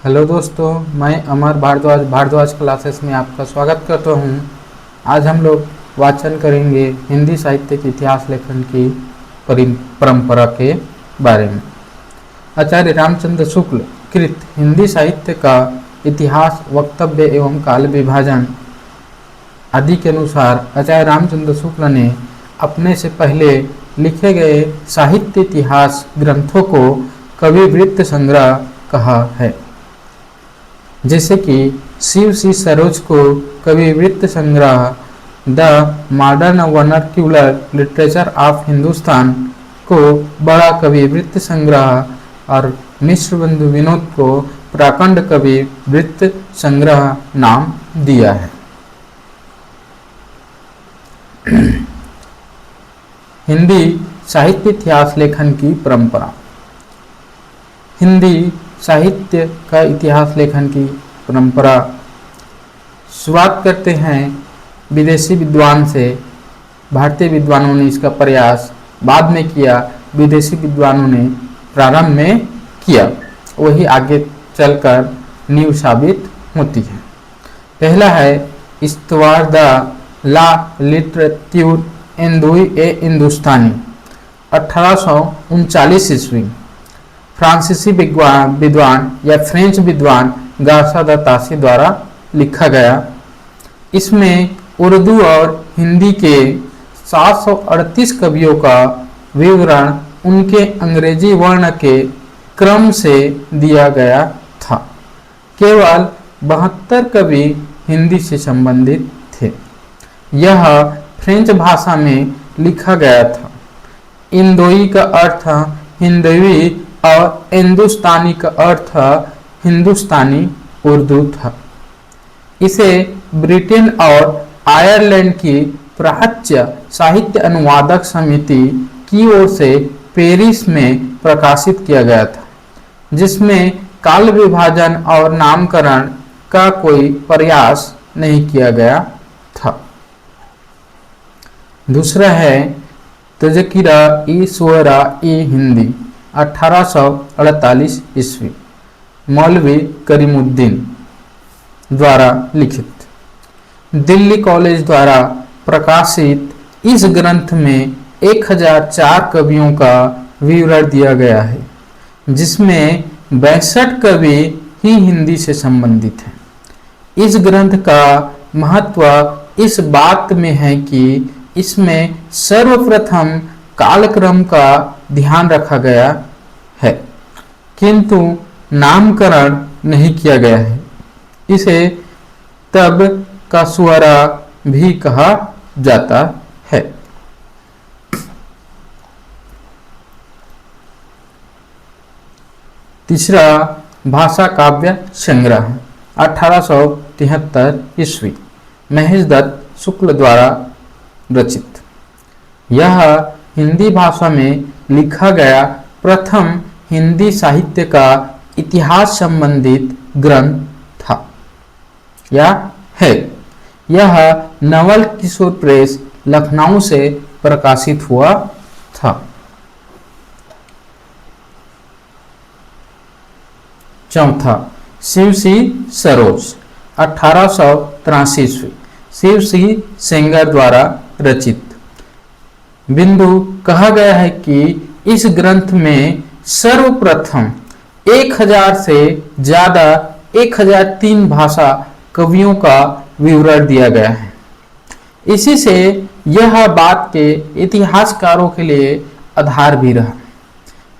Hello दोस्तों, मैं अमर Bhardwaj classes में आपका स्वागत करता हूं। आज हम लोग वाचन करेंगे हिंदी साहित्य के इतिहास लेखन की परंपरा के बारे में। आचार्य रामचंद्र शुक्ल कृत हिंदी साहित्य का इतिहास, वक्तव्य एवं काल विभाजन आदि के अनुसार आचार्य रामचंद्र शुक्ल ने अपने से पहले लिखे गए साहित्य इतिहास ग्रंथों को कवि वृत्त संग्रह कहा है। जैसे कि शिव सी सरोज को कवि वृत्त संग्रह, the modern vernacular literature of Hindustan को बड़ा कवि वृत्त संग्रह और मिश्र बंधु विनोद को प्रकांड कवि वृत्त संग्रह नाम दिया है। हिंदी साहित्य इतिहास लेखन की परंपरा। हिंदी साहित्य का इतिहास लेखन की परंपरा शुरुआत करते हैं विदेशी विद्वान से। भारतीय विद्वानों ने इसका प्रयास बाद में किया, विदेशी विद्वानों ने प्रारंभ में किया, वही आगे चलकर नींव साबित होती है। पहला है इस्तवार द ला लिटरेच्यूर हिंदुई ए हिंदुस्तानी, 1839 ईस्वी, फ्रांसीसी विद्वान या फ्रेंच विद्वान गासा द तासी द्वारा लिखा गया। इसमें उर्दू और हिंदी के 738 कवियों का विवरण उनके अंग्रेजी वर्ण के क्रम से दिया गया था। केवल 72 कवि हिंदी से संबंधित थे। यह फ्रेंच भाषा में लिखा गया था। हिंदोई का अर्थ हिंदवी और हिंदुस्तानी का अर्थ हिंदुस्तानी उर्दू था। इसे ब्रिटेन और आयरलैंड की प्राच्य साहित्य अनुवादक समिति की ओर से पेरिस में प्रकाशित किया गया था, जिसमें काल विभाजन और नामकरण का कोई प्रयास नहीं किया गया था। दूसरा है तज़किरा ई शुअरा ई हिंदी, 1848 ईस्वी, मौलवी करीमुद्दीन द्वारा लिखित। दिल्ली कॉलेज द्वारा प्रकाशित इस ग्रंथ में 1004 कवियों का विवरण दिया गया है, जिसमें 62 कवि ही हिंदी से संबंधित हैं। इस ग्रंथ का महत्व इस बात में है कि इसमें सर्वप्रथम कालक्रम का ध्यान रखा गया है, किंतु नामकरण नहीं किया गया है। इसे तब का सुअरा भी कहा जाता है। तीसरा भाषा काव्य संग्रह, 1873 ईस्वी, महेश दत्त शुक्ल द्वारा रचित। यह हिंदी भाषा में लिखा गया प्रथम हिंदी साहित्य का इतिहास संबंधित ग्रंथ था या है। यह नवल किशोर प्रेस लखनऊ से प्रकाशित हुआ था। चौथा शिव सी सरोज, 1883 ईस्वी, शिव सी सेंगर द्वारा रचित। बिंदु कहा गया है कि इस ग्रंथ में सर्वप्रथम 1000 से ज्यादा 1003 भाषा कवियों का विवरण दिया गया है। इसी से यह बात के इतिहासकारों के लिए आधार भी रहा।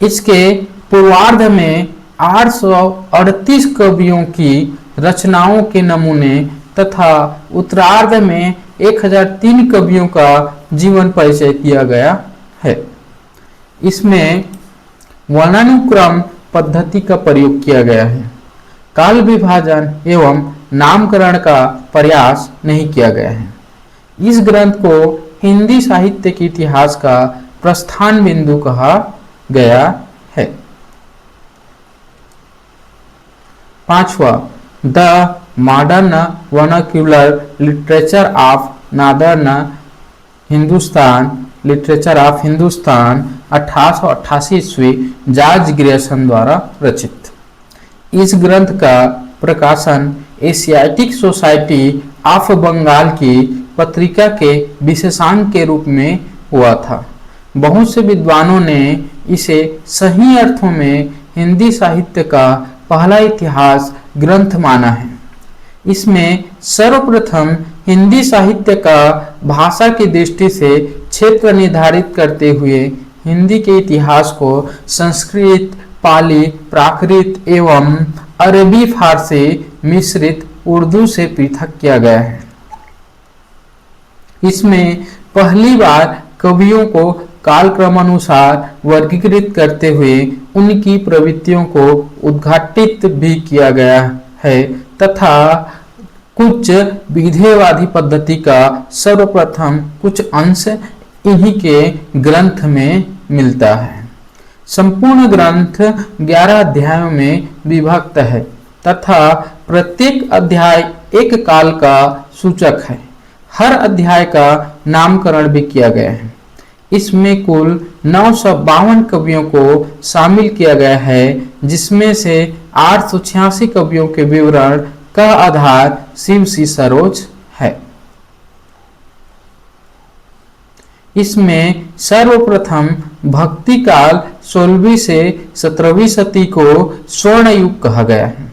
इसके पूर्वार्ध में 838 कवियों की रचनाओं के नमूने तथा उत्तरार्ध में 1003 कवियों का जीवन परिचय किया गया है। इसमें वर्णानुक्रम पद्धति का प्रयोग किया गया है। काल विभाजन एवं नामकरण का प्रयास नहीं किया गया है। इस ग्रंथ को हिंदी साहित्य के इतिहास का प्रस्थान बिंदु कहा गया है। पांचवा the modern vernacular literature of northern Hindustan, literature of Hindustan, 1888 ईस्वी, जॉर्ज ग्रेसन द्वारा रचित। इस ग्रंथ का प्रकाशन एशियाटिक सोसाइटी ऑफ बंगाल की पत्रिका के विशेषांक के रूप में हुआ था। बहुत से विद्वानों ने इसे सही अर्थों में हिंदी साहित्य का पहला इतिहास ग्रंथ माना है। इसमें सर्वप्रथम हिंदी साहित्य का भाषा की दृष्टि से क्षेत्र निर्धारित करते हुए हिंदी के इतिहास को संस्कृत, पाली, प्राकृत एवं अरबी फारसी मिश्रित उर्दू से पृथक किया गया है। इसमें पहली बार कवियों को कालक्रमानुसार वर्गीकृत करते हुए उनकी प्रवृत्तियों को उद्घाटित भी किया गया है तथा कुछ विधेयवादी पद्धति का सर्वप्रथम कुछ अंश इन्हीं के ग्रंथ में मिलता है। संपूर्ण ग्रंथ 11 अध्यायों में विभक्त है तथा प्रत्येक अध्याय एक काल का सूचक है। हर अध्याय का नामकरण भी किया गया है। इसमें कुल 952 कवियों को शामिल किया गया है, जिसमें से 886 कवियों के विवरण का आधार शिव सी सरोज है। इसमें सर्वप्रथम भक्ति काल 16वीं से 17वीं सदी को स्वर्ण युग कहा गया है।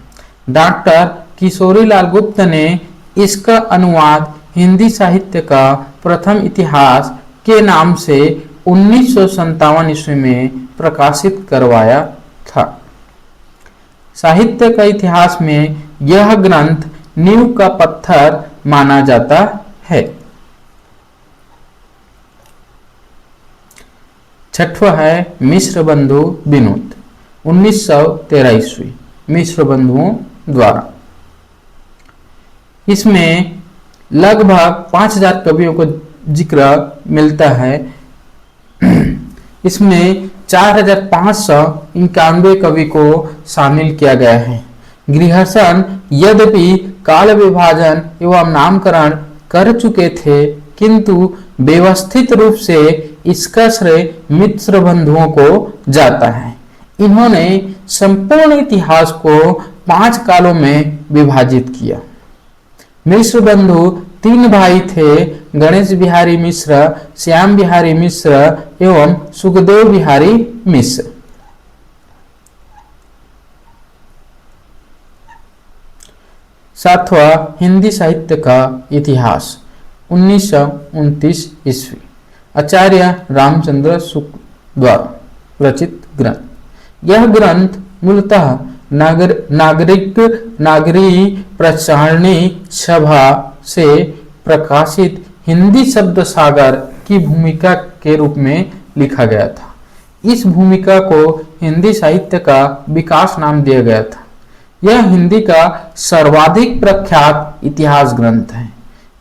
डॉक्टर किशोरीलाल गुप्त ने इसका अनुवाद हिंदी साहित्य का प्रथम इतिहास के नाम से 1957 ईस्वी में प्रकाशित करवाया था। साहित्य का इतिहास में यह ग्रंथ नींव का पत्थर माना जाता है। छठवां है मिश्र बंधु विनोद 1913 ईस्वी मिश्र बंधुओं द्वारा। इसमें लगभग 5000 कवियों को जिक्र मिलता है। इसमें 4591 कवि को शामिल किया गया है। गृहसन यद्यपि काल विभाजन एवं नामकरण कर चुके थे, किंतु व्यवस्थित रूप से इसका श्रेय मिश्र बंधुओं को जाता है। इन्होंने संपूर्ण इतिहास को 5 कालों में विभाजित किया। मिश्र बंधु 3 भाई थे, गणेश बिहारी मिश्र, श्याम बिहारी मिश्र एवं सुखदेव बिहारी मिश्र। सातवां हिंदी साहित्य का इतिहास 1929 ईस्वी आचार्य रामचंद्र शुक्ल द्वारा रचित ग्रंथ। यह ग्रंथ मूलतः नागरी प्रचारणी सभा से प्रकाशित हिंदी शब्द सागर की भूमिका के रूप में लिखा गया था। इस भूमिका को हिंदी साहित्य का विकास नाम दिया गया था। यह हिंदी का सर्वाधिक प्रख्यात इतिहास ग्रंथ है।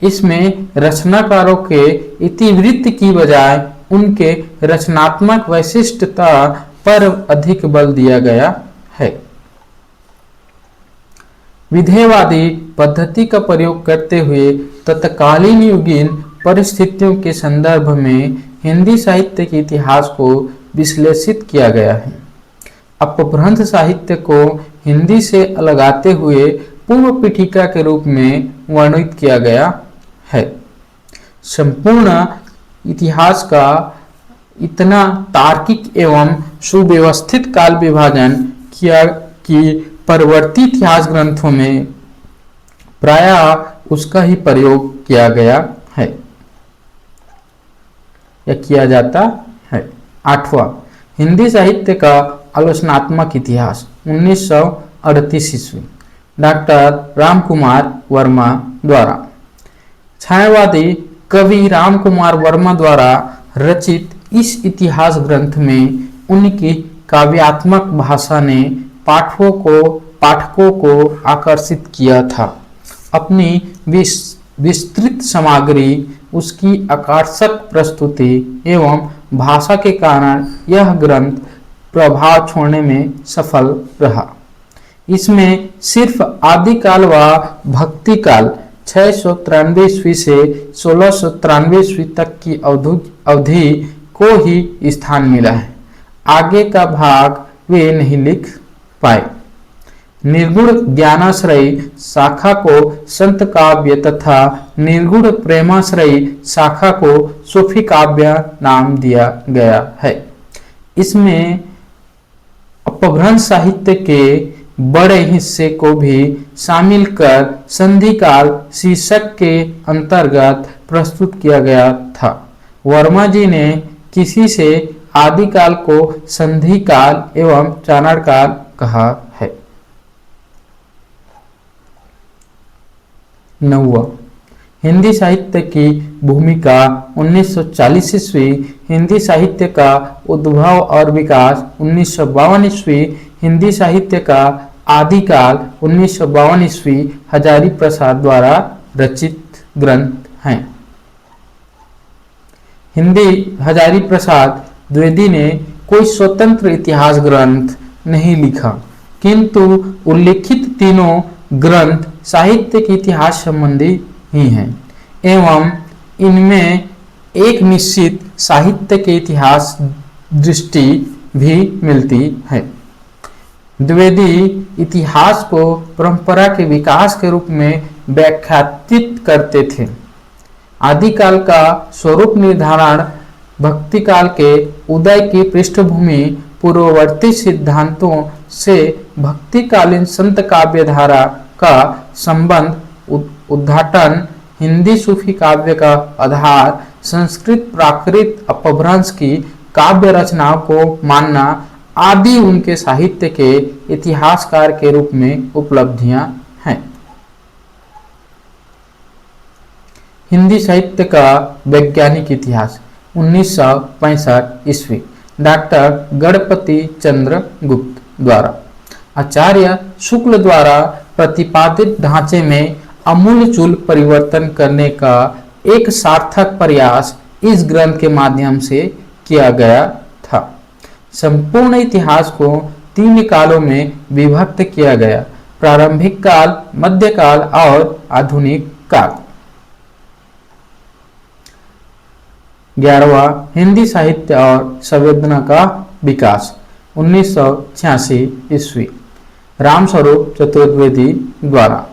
इसमें रचनाकारों के इतिवृत्त की बजाय उनके रचनात्मक वैशिष्ट्यता पर अधिक बल दिया गया है। विधेयवादी पद्धति का प्रयोग करते हुए तत्कालीन युगीन परिस्थितियों के संदर्भ में हिंदी साहित्य के इतिहास को विश्लेषित किया गया है। अपभ्रंश साहित्य को हिंदी से अलगाते हुए पूर्व पीठिका के रूप में वर्णित किया गया है। संपूर्ण इतिहास का इतना तार्किक एवं सुव्यवस्थित काल विभाजन किया कि परवर्ती इतिहास ग्रंथों में प्रायः उसका ही प्रयोग किया गया है या किया जाता है। 8वां हिंदी साहित्य का आलोचनात्मक इतिहास 1938 ईस्वी डॉक्टर रामकुमार वर्मा द्वारा। छायावादी कवि रामकुमार वर्मा द्वारा रचित इस इतिहास ग्रंथ में उनकी काव्यात्मक भाषा ने पाठकों को आकर्षित किया था। अपनी विस्तृत सामग्री, उसकी आकर्षक प्रस्तुति एवं भाषा के कारण यह ग्रंथ प्रभाव छोड़ने में सफल रहा। इसमें सिर्फ आदिकाल व भक्ति काल 693 ईस्वी से 1693 ईस्वी तक की अवधि को ही स्थान मिला है। आगे का भाग वे नहीं लिख पाए। निर्गुण ज्ञानाश्रयी शाखा को संत काव्य तथा निर्गुण प्रेमाश्रयी शाखा को सूफी काव्य नाम दिया गया है। इसमें अपभ्रंश साहित्य के बड़े हिस्से को भी शामिल कर संधिकाल शीर्षक के अंतर्गत प्रस्तुत किया गया था। वर्मा जी ने किसी से आदिकाल को संधिकाल एवं चाणक्यकाल कहा है। 9वां हिंदी साहित्य की भूमिका 1940 ईस्वी, हिंदी साहित्य का उद्भव और विकास 1952 ईस्वी, हिंदी साहित्य का आदिकाल 1952 ईस्वी हजारी प्रसाद द्वारा रचित ग्रंथ हैं। हिंदी हजारी प्रसाद द्विवेदी ने कोई स्वतंत्र इतिहास ग्रंथ नहीं लिखा, किंतु उल्लिखित तीनों ग्रंथ साहित्य के इतिहास संबंधी ही हैं एवं इनमें एक निश्चित साहित्य के इतिहास दृष्टि भी मिलती है। द्विवेदी इतिहास को परंपरा के विकास के रूप में व्याख्यायित करते थे। आदिकाल का स्वरूप निर्धारण भक्ति काल के उदय की पृष्ठभूमि पूर्ववर्ती सिद्धांतों से भक्तिकालीन संत काव्य धारा का संबंध उद्घाटन, हिंदी सूफी काव्य का आधार, संस्कृत प्राकृत अपभ्रंश की काव्य रचनाओं को मानना आदि उनके साहित्य के इतिहासकार के रूप में उपलब्धियां हैं। हिंदी साहित्य का वैज्ञानिक इतिहास 1965 ईस्वी, डॉक्टर गणपति चंद्र गुप्त द्वारा आचार्य शुक्ल द्वारा प्रतिपादित ढांचे में आमूलचूल परिवर्तन करने का एक सार्थक प्रयास इस ग्रंथ के माध्यम से किया गया था। संपूर्ण इतिहास को 3 कालों में विभक्त किया गया: प्रारंभिक काल, मध्यकाल और आधुनिक काल। 11वां हिंदी साहित्य और संवेदना का विकास 1986 ईस्वी, रामस्वरूप चतुर्वेदी द्वारा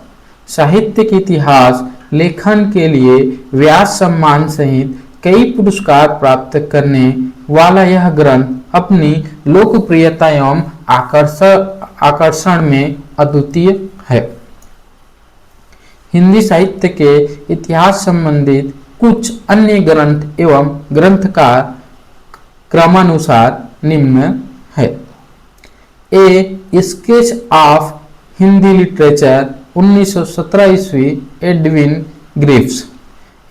साहित्य के इतिहास लेखन के लिए व्यास सम्मान सहित कई पुरस्कार प्राप्त करने वाला यह ग्रंथ अपनी लोकप्रियता एवं आकर्षण में अद्वितीय है। हिंदी साहित्य के इतिहास संबंधित कुछ अन्य ग्रंथ एवं ग्रंथकार क्रमानुसार निम्न है: ए स्केच ऑफ हिंदी लिटरेचर 1917 ईस्वी, Edwin Greaves.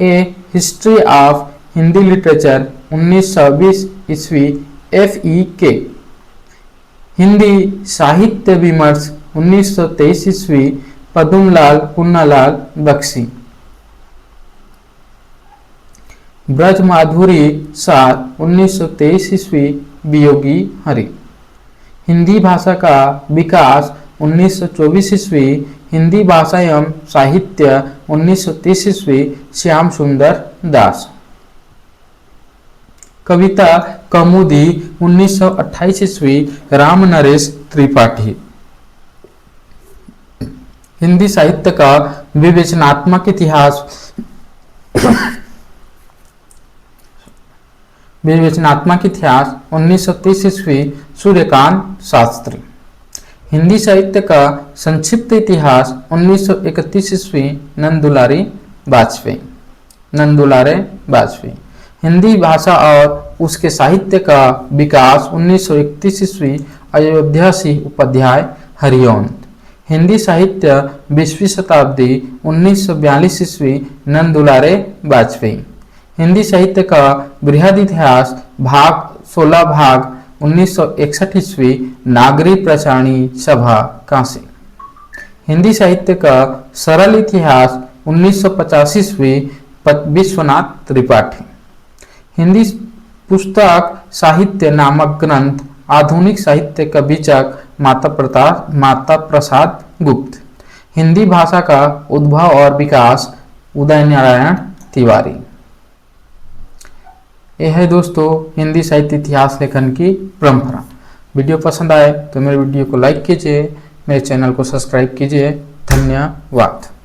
A history of Hindi literature 1920 ईस्वी, FEK। हिंदी साहित्य विमर्श 1923 ईस्वी, पदुमलाल पुन्नालाल बख्शी। ब्रज माधुरी सार 1923 ईस्वी, वियोगी हरि। हिंदी भाषा का विकास 1924 ईस्वी, हिंदी भाषा एवं साहित्य 1930 ईस्वी, श्याम सुंदर दास। कविता कौमुदी 1928 ईस्वी, राम नरेश त्रिपाठी। हिंदी साहित्य का विवेचनात्मक इतिहास 1930 ईस्वी, सूर्यकांत शास्त्री। हिंदी साहित्य का संक्षिप्त इतिहास 1931 ईस्वी, नंदुलारे वाजपेयी। हिंदी भाषा और उसके साहित्य का विकास 1931 ईस्वी, अयोध्या सिंह उपाध्याय हरिवंश। हिंदी साहित्य 20वीं शताब्दी 1942 ईस्वी, नंदुलारे वाजपेयी। हिंदी साहित्य का बृहद इतिहास भाग 16 भाग 1961 ईस्वी, नागरी प्रचारणी सभा कांसी। हिंदी साहित्य का सरल इतिहास 1950 ईस्वी, विश्वनाथ त्रिपाठी। हिंदी पुस्तक साहित्य नामक ग्रंथ आधुनिक साहित्य का विचक माता प्रसाद गुप्त। हिंदी भाषा का उद्भव और विकास उदय नारायण तिवारी। यह है दोस्तों हिंदी साहित्य इतिहास लेखन की परंपरा। वीडियो पसंद आए तो मेरे वीडियो को लाइक कीजिए, मेरे चैनल को सब्सक्राइब कीजिए। धन्यवाद।